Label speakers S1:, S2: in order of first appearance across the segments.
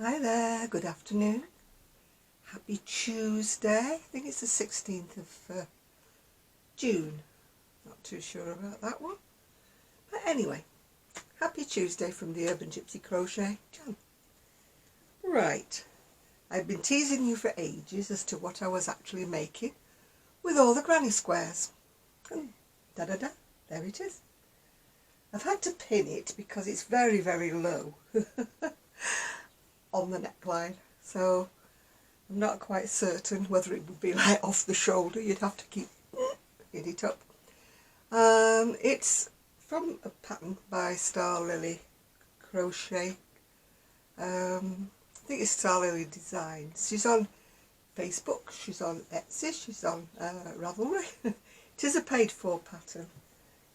S1: Hi there, good afternoon. Happy Tuesday. I think it's the 16th of June. Not too sure about that one. But anyway, happy Tuesday from the Urban Gypsy Crochet Jan. Right, I've been teasing you for ages as to what I was actually making with all the granny squares. And da-da-da, there it is. I've had to pin it because it's very, very low on the neckline. So I'm not quite certain whether it would be like off the shoulder. You'd have to keep it up. It's from a pattern by Star Lily Crochet. I think it's Star Lily Designs. She's on Facebook, she's on Etsy, she's on Ravelry. It is a paid for pattern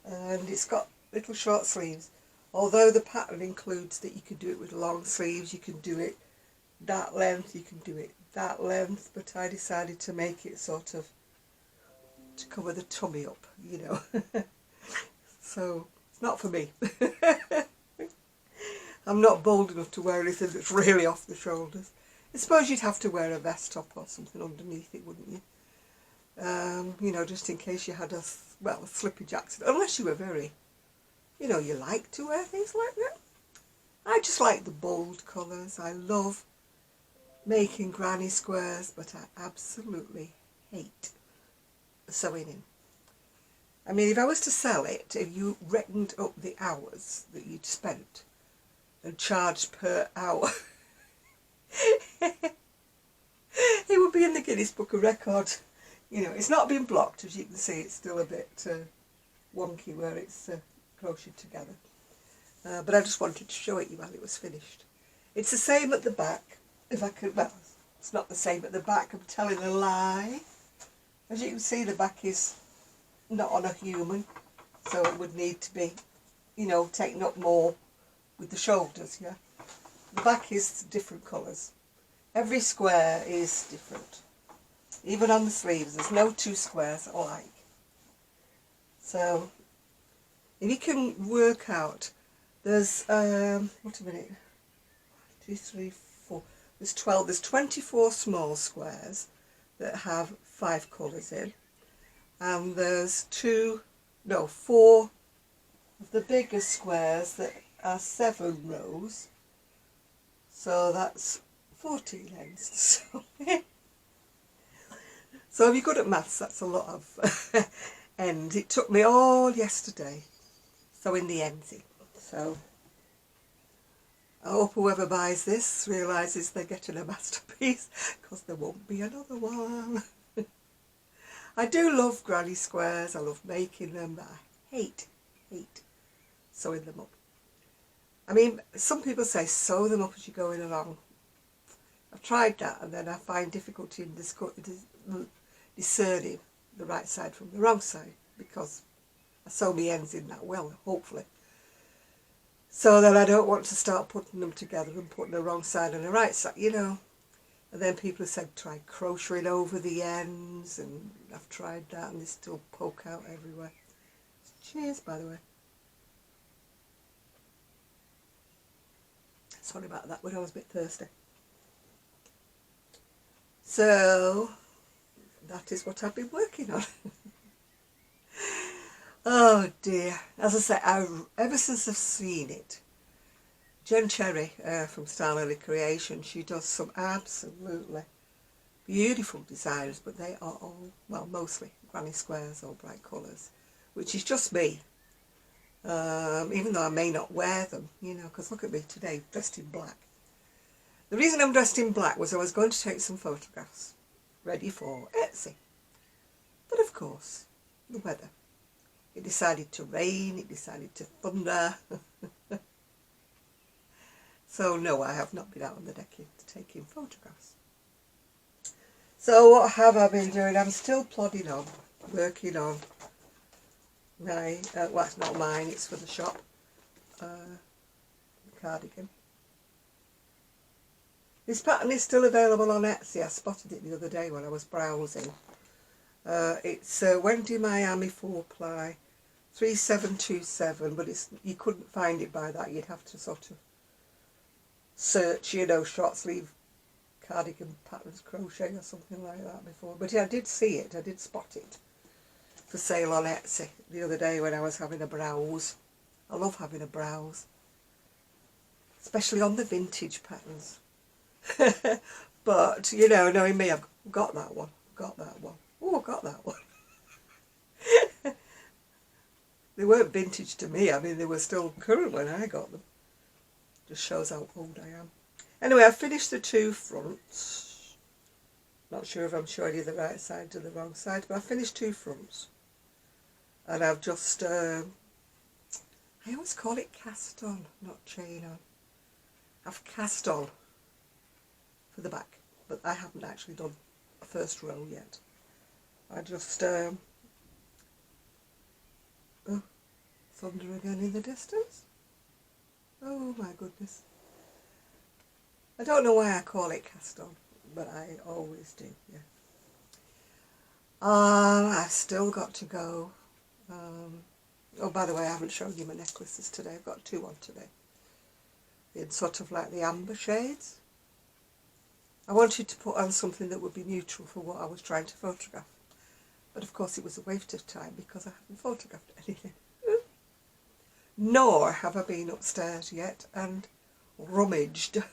S1: and it's got little short sleeves. Although the pattern includes that you can do it with long sleeves, you can do it that length, you can do it that length, but I decided to make it sort of to cover the tummy up, you know. So it's not for me. I'm not bold enough to wear anything that's really off the shoulders. I suppose you'd have to wear a vest top or something underneath it, wouldn't you? You know, just in case you had a slippage accident, unless you were very, you know, you like to wear things like that. I just like the bold colours. I love making granny squares, but I absolutely hate sewing in. I mean, if I was to sell it, if you reckoned up the hours that you'd spent and charged per hour, it would be in the Guinness Book of Records. You know, it's not been blocked, as you can see. It's still a bit wonky where it's crocheted together. But I just wanted to show it you while it was finished. It's the same at the back. If I could, well, it's not the same at the back. I'm telling a lie. As you can see, the back is not on a human, so it would need to be, you know, taken up more with the shoulders, yeah. The back is different colours. Every square is different. Even on the sleeves, there's no two squares alike. So, if you can work out, there's, wait a minute, 2, 3, 4, there's 12, there's 24 small squares that have 5 colours in. And there's 4 of the bigger squares that are 7 rows. So that's 14 ends. So if you're good at maths, that's a lot of ends. It took me all yesterday sewing the ends in. So I hope whoever buys this realises they're getting a masterpiece, because there won't be another one. I do love granny squares, I love making them, but I hate sewing them up. I mean, some people say sew them up as you're going along. I've tried that, and then I find difficulty in discerning the right side from the wrong side, because I sew my ends in that well, hopefully. So then I don't want to start putting them together and putting the wrong side and the right side, you know. And then people have said try crocheting over the ends, and I've tried that and they still poke out everywhere. Cheers, by the way. Sorry about that, but I was a bit thirsty. So that is what I've been working on. Oh dear. As I say, ever since I've seen it, Jen Cherry from Star Lily Creation, she does some absolutely beautiful designs, but they are all, well, mostly granny squares or bright colours, which is just me. Even though I may not wear them, you know, because look at me today, dressed in black. The reason I'm dressed in black was I was going to take some photographs ready for Etsy. But of course, the weather. It decided to rain, it decided to thunder. So no, I have not been out on the deck yet taking photographs. So what have I been doing? I'm still plodding on, working on my, well, it's not mine, it's for the shop, cardigan. This pattern is still available on Etsy. I spotted it the other day when I was browsing. It's Wendy Miami 4-ply 3727, but you couldn't find it by that. You'd have to sort of search, you know, short sleeve cardigan patterns crochet or something like that before. But yeah, I did see it, I did spot it for sale on Etsy the other day when I was having a browse. I love having a browse, especially on the vintage patterns. But, you know, knowing me, I've got that one, got that one. Oh, I got that one. They weren't vintage to me, I mean, they were still current when I got them. Just shows how old I am. Anyway, I finished the two fronts. Not sure if I'm showing you the right side or the wrong side, but I finished two fronts. And I've just, I always call it cast on, not chain on. I've cast on for the back, but I haven't actually done a first row yet. I just, oh, thunder again in the distance. Oh my goodness. I don't know why I call it cast on, but I always do, yeah. I've still got to go. Oh, by the way, I haven't shown you my necklaces today. I've got two on today. In sort of like the amber shades. I wanted to put on something that would be neutral for what I was trying to photograph. But of course it was a waste of time because I haven't photographed anything. Nor have I been upstairs yet and rummaged.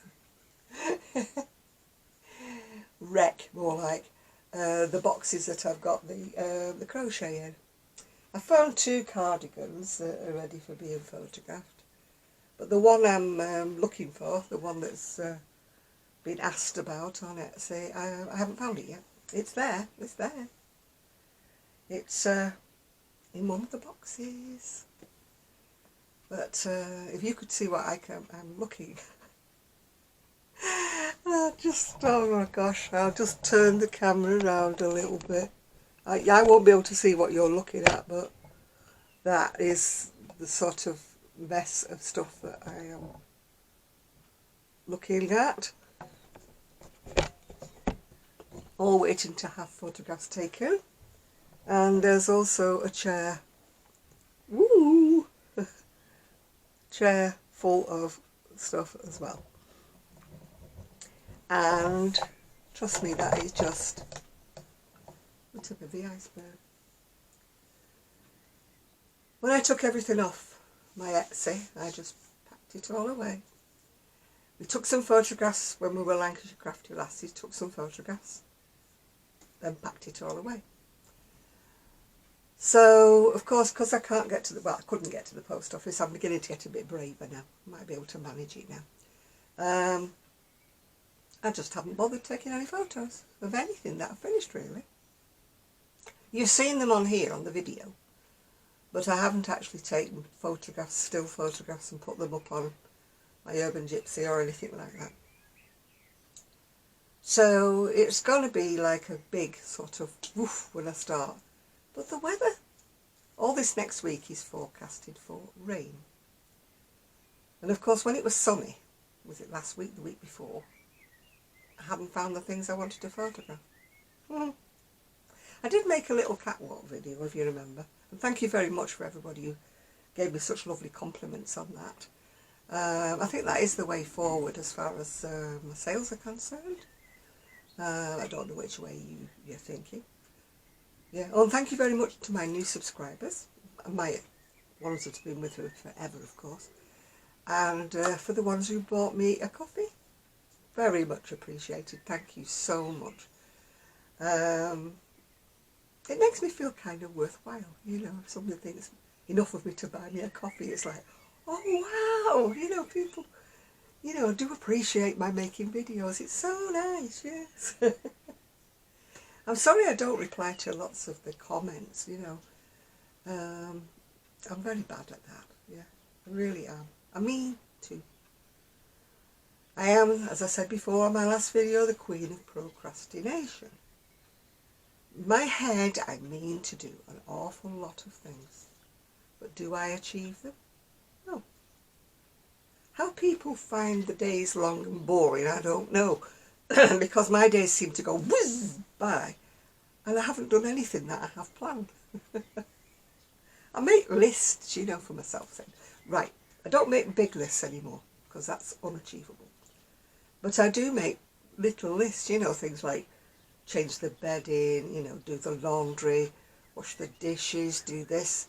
S1: Wreck, more like, the boxes that I've got the crochet in. I found two cardigans that are ready for being photographed. But the one I'm looking for, the one that's been asked about on Etsy, I haven't found it yet. It's there, it's there. It's in one of the boxes. But if you could see what I'm looking. Oh my gosh, I'll just turn the camera around a little bit. I won't be able to see what you're looking at, but that is the sort of mess of stuff that I am looking at. All waiting to have photographs taken. And there's also a chair. Woo! Chair full of stuff as well. And trust me, that is just the tip of the iceberg. When I took everything off my Etsy, I just packed it all away. We took some photographs when we were Lancashire Crafty Lassies, took some photographs, then packed it all away. So, of course, because I can't get to the, well, I couldn't get to the post office, I'm beginning to get a bit braver now. I might be able to manage it now. I just haven't bothered taking any photos of anything that I've finished, really. You've seen them on here on the video, but I haven't actually taken photographs, still photographs, and put them up on my Urban Gypsy or anything like that. So it's going to be like a big sort of woof when I start. But the weather, all this next week is forecasted for rain. And of course when it was sunny, was it last week, the week before, I hadn't found the things I wanted to photograph. I did make a little catwalk video, if you remember. And thank you very much for everybody who gave me such lovely compliments on that. I think that is the way forward as far as my sales are concerned. I don't know which way you're thinking. Yeah. Oh, and thank you very much to my new subscribers, my ones that have been with me forever, of course, and for the ones who bought me a coffee, very much appreciated. Thank you so much. It makes me feel kind of worthwhile, you know, if somebody thinks enough of me to buy me a coffee. It's like, oh wow, you know, people, you know, do appreciate my making videos. It's so nice, yes. I'm sorry I don't reply to lots of the comments, you know. I'm very bad at that, yeah, I really am. I mean to. I am, as I said before on my last video, the queen of procrastination. In my head, I mean to do an awful lot of things, but do I achieve them? No. How people find the days long and boring, I don't know, because my days seem to go whiz by, and I haven't done anything that I have planned. I make lists, you know, for myself, saying, right, I don't make big lists anymore, because that's unachievable. But I do make little lists, you know, things like change the bedding, you know, do the laundry, wash the dishes, do this.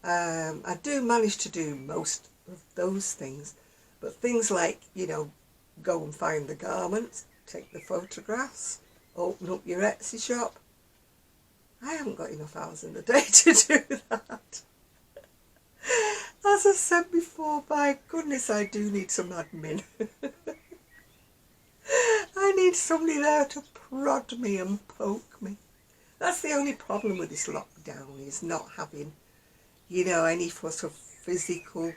S1: I do manage to do most of those things, but things like, you know, go and find the garments, take the photographs, open up your Etsy shop. I haven't got enough hours in the day to do that. As I said before, my goodness, I do need some admin. I need somebody there to prod me and poke me. That's the only problem with this lockdown, is not having, you know, any sort of physical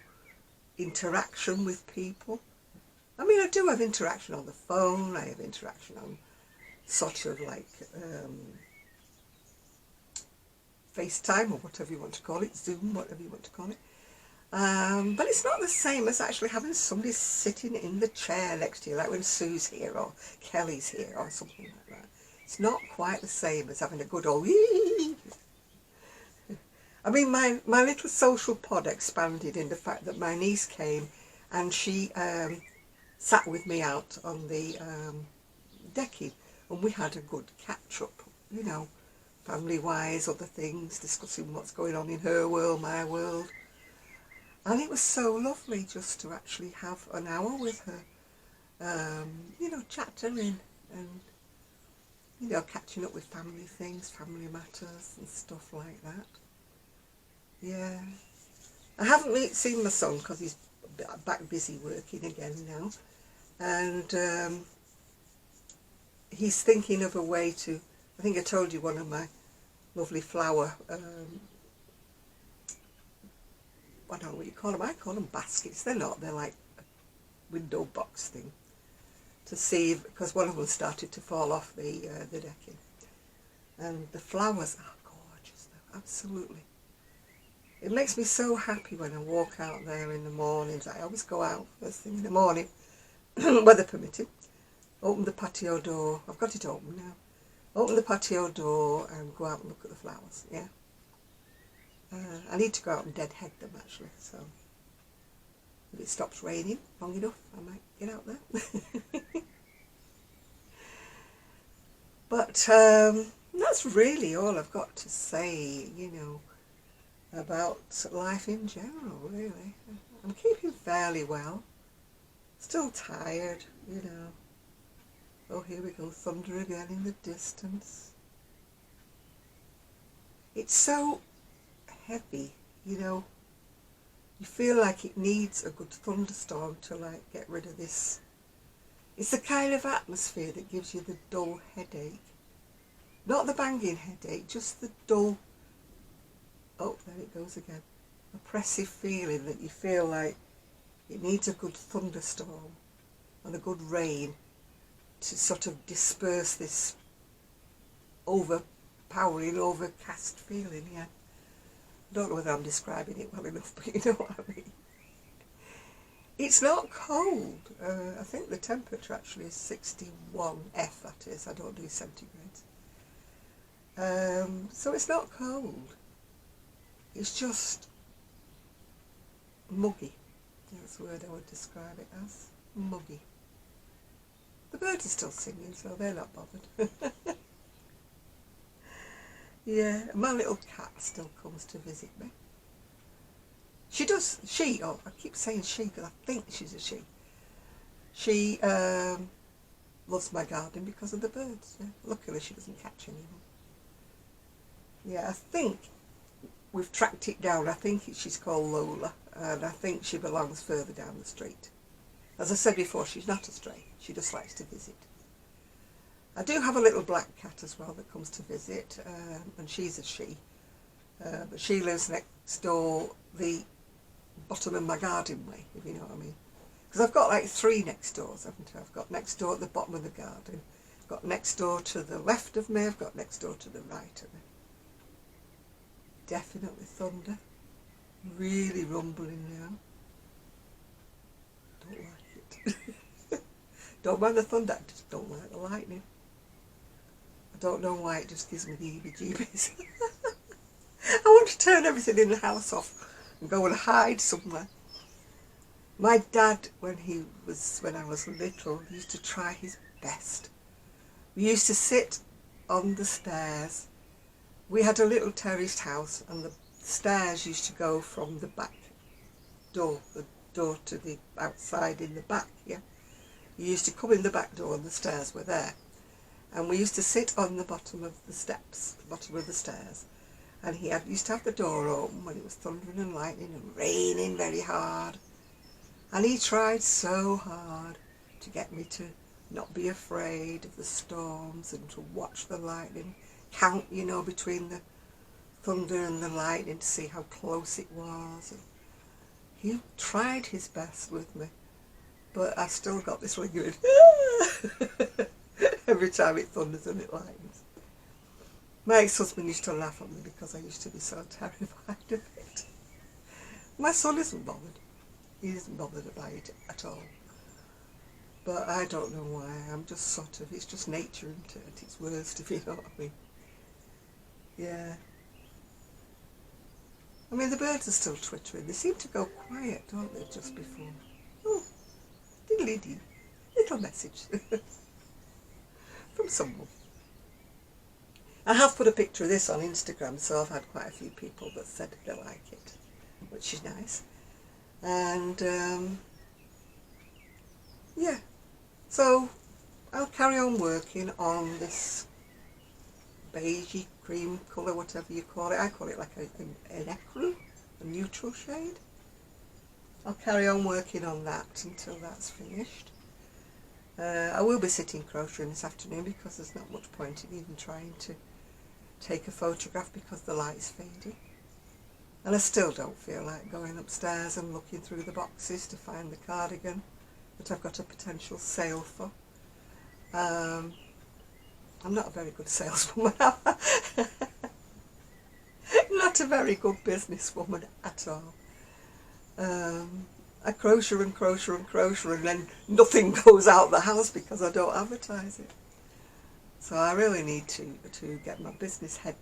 S1: interaction with people. I mean, I do have interaction on the phone, I have interaction on sort of like FaceTime or whatever you want to call it, Zoom, whatever you want to call it. But it's not the same as actually having somebody sitting in the chair next to you, like when Sue's here or Kelly's here or something like that. It's not quite the same as having a good old I mean, my little social pod expanded in the fact that my niece came and she sat with me out on the decking, and we had a good catch-up, you know, family-wise, other things, discussing what's going on in her world, my world. And it was so lovely just to actually have an hour with her, you know, chattering and, you know, catching up with family things, family matters and stuff like that. Yeah. I haven't seen my son because he's back busy working again now. And he's thinking of a way to, I think I told you one of my lovely flower, I don't know what you call them, I call them baskets. They're not, they're like a window box thing. To see, because one of them started to fall off the decking. And the flowers are gorgeous, though, absolutely. It makes me so happy when I walk out there in the mornings. I always go out first thing in the morning, weather permitting, open the patio door. I've got it open now. Open the patio door and go out and look at the flowers, yeah. I need to go out and deadhead them, actually, so if it stops raining long enough, I might get out there. But that's really all I've got to say, you know, about life in general, really. I'm keeping fairly well. Still tired, you know. Oh, here we go, thunder again in the distance. It's so heavy, you know. You feel like it needs a good thunderstorm to, like, get rid of this. It's the kind of atmosphere that gives you the dull headache. Not the banging headache, just the dull, oh, there it goes again, oppressive feeling that you feel like it needs a good thunderstorm and a good rain to sort of disperse this overpowering, overcast feeling, yeah. I don't know whether I'm describing it well enough, but you know what I mean. It's not cold. I think the temperature actually is 61 F, that is. I don't do centigrades. So it's not cold. It's just muggy. That's the word I would describe it as. Muggy. The birds are still singing, so they're not bothered. Yeah, my little cat still comes to visit me. She does, I keep saying she because I think she's a she. She loves my garden because of the birds. Yeah. Luckily she doesn't catch any of them. Yeah, I think we've tracked it down. I think she's called Lola, and I think she belongs further down the street. As I said before, she's not a stray. She just likes to visit. I do have a little black cat as well that comes to visit, and she's a she. But she lives next door, the bottom of my garden way, if you know what I mean. Because I've got like 3 next doors, haven't I? I've got next door at the bottom of the garden, I've got next door to the left of me, I've got next door to the right of me. Definitely thunder. Really rumbling now. Don't like it. Don't mind the thunder, I just don't like the lightning. I don't know why, it just gives me the heebie-jeebies. I want to turn everything in the house off and go and hide somewhere. My dad, when I was little, used to try his best. We used to sit on the stairs. We had a little terraced house, and the stairs used to go from the back door, the door to the outside in the back, yeah. You used to come in the back door and the stairs were there. And we used to sit on the bottom of the steps, the bottom of the stairs. And he used to have the door open when it was thundering and lightning and raining very hard. And he tried so hard to get me to not be afraid of the storms and to watch the lightning, count, you know, between the thunder and the lightning to see how close it was. And he tried his best with me, but I still got this lingering every time it thunders and it lightens. My ex-husband used to laugh at me because I used to be so terrified of it. My son isn't bothered. He isn't bothered by it at all. But I don't know why. I'm just sort of, it's just nature, isn't it, at its worst, if you know what I mean. Yeah. I mean, the birds are still twittering. They seem to go quiet, don't they, just before. Oh, diddly-dee. Little message from someone. I have put a picture of this on Instagram, so I've had quite a few people that said they like it, which is nice. And, yeah. So, I'll carry on working on this beigey cream colour, whatever you call it. I call it like an ecru, a neutral shade. I'll carry on working on that until that's finished. I will be sitting crocheting this afternoon because there's not much point in even trying to take a photograph because the light's fading. And I still don't feel like going upstairs and looking through the boxes to find the cardigan that I've got a potential sale for. I'm not a very good saleswoman. Not a very good businesswoman at all. I crochet and crochet and crochet and then nothing goes out the house because I don't advertise it. So I really need to get my business head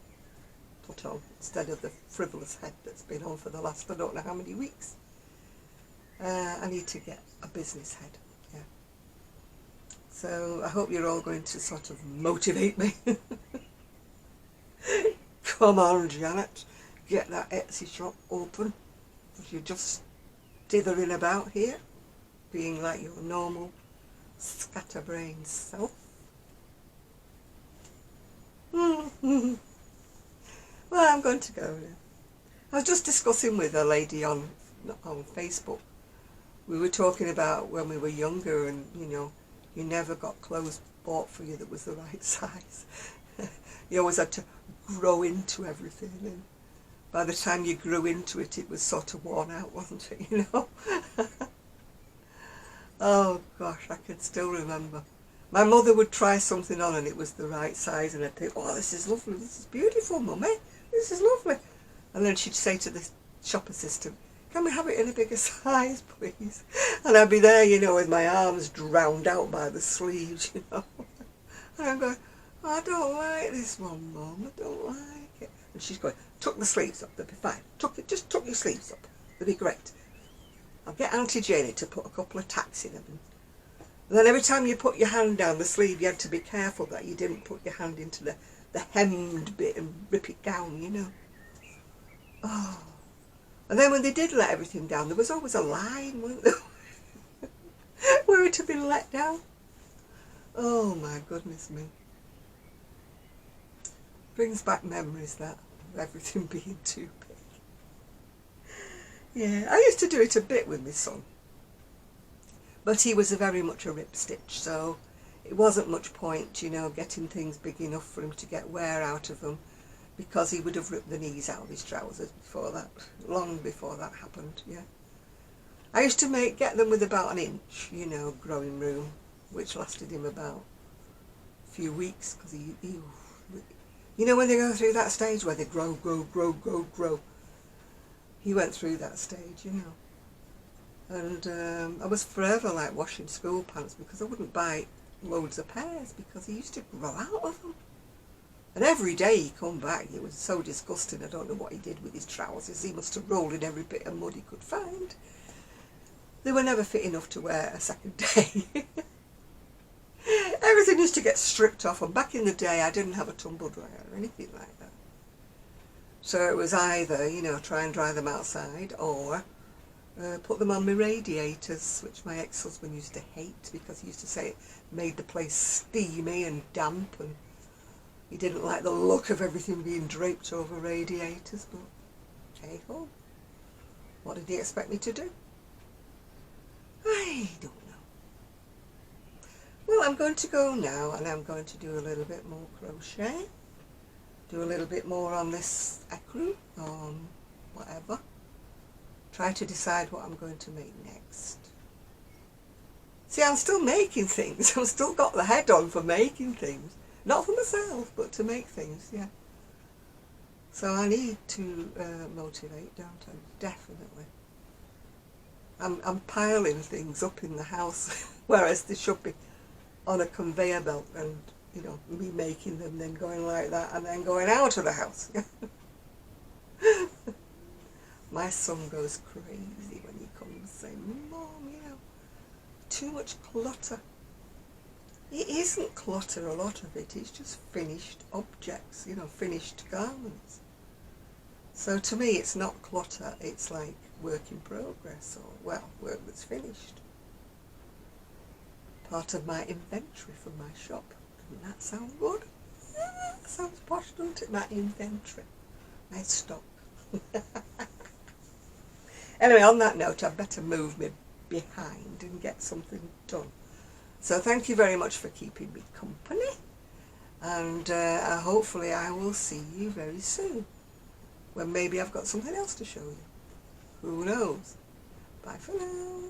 S1: put on instead of the frivolous head that's been on for the last I don't know how many weeks. I need to get a business head, yeah. So I hope you're all going to sort of motivate me. Come on, Janet, get that Etsy shop open. If you're just dithering about here, being like your normal scatterbrained self. Well, I'm going to go now. I was just discussing with a lady on Facebook. We were talking about when we were younger and, you know, you never got clothes bought for you that was the right size. You always had to grow into everything, and by the time you grew into it, it was sort of worn out, wasn't it, you know? Oh gosh, I can still remember. My mother would try something on and it was the right size, and I'd think, oh, this is lovely, this is beautiful, Mummy, this is lovely. And then she'd say to the shop assistant, can we have it in a bigger size, please? And I'd be there, you know, with my arms drowned out by the sleeves, you know. And I'm going, oh, I don't like this one, Mum, I don't like it. And she's going, tuck the sleeves up, they'll be fine. Just tuck your sleeves up, they'll be great. I'll get Auntie Janie to put a couple of tacks in them. And then every time you put your hand down the sleeve, you had to be careful that you didn't put your hand into the hemmed bit and rip it down, you know. Oh. And then when they did let everything down, there was always a line, wasn't there? Where it had been let down. Oh my goodness me. Brings back memories, that, of everything being too big. Yeah, I used to do it a bit with my son. But he was very much a rip stitch, so it wasn't much point, you know, getting things big enough for him to get wear out of them, because he would have ripped the knees out of his trousers before that, long before that happened, yeah. I used to get them with about an inch, you know, growing room, which lasted him about a few weeks, because you know when they go through that stage where they grow. He went through that stage, you know. And I was forever like washing school pants because I wouldn't buy loads of pairs because he used to grow out of them. And every day he come back, it was so disgusting. I don't know what he did with his trousers. He must have rolled in every bit of mud he could find. they were never fit enough to wear a second day. Everything used to get stripped off, and back in the day I didn't have a tumble dryer or anything like that. So it was either, you know, try and dry them outside, or put them on my radiators, which my ex-husband used to hate because he used to say it made the place steamy and damp, and he didn't like the look of everything being draped over radiators. But hey ho, what did he expect me to do? I don't know. Well, I'm going to go now, and I'm going to do a little bit more crochet, do a little bit more on this ecru, whatever. Try to decide what I'm going to make next. See, I'm still making things. I've still got the head on for making things. Not for myself, but to make things, yeah. So I need to motivate, don't I? Definitely. I'm piling things up in the house, whereas they should be on a conveyor belt, and, you know, me making them, then going like that, and then going out of the house. My son goes crazy when he comes saying, Mom, you know, too much clutter. It isn't clutter, a lot of it. It's just finished objects, you know, finished garments. So to me, it's not clutter. It's like work in progress, or, well, work that's finished. Part of my inventory from my shop. Doesn't that sound good? Yeah, sounds posh, doesn't it? My inventory. My stock. Anyway, on that note, I'd better move me behind and get something done. So thank you very much for keeping me company, and hopefully I will see you very soon, when maybe I've got something else to show you. Who knows? Bye for now.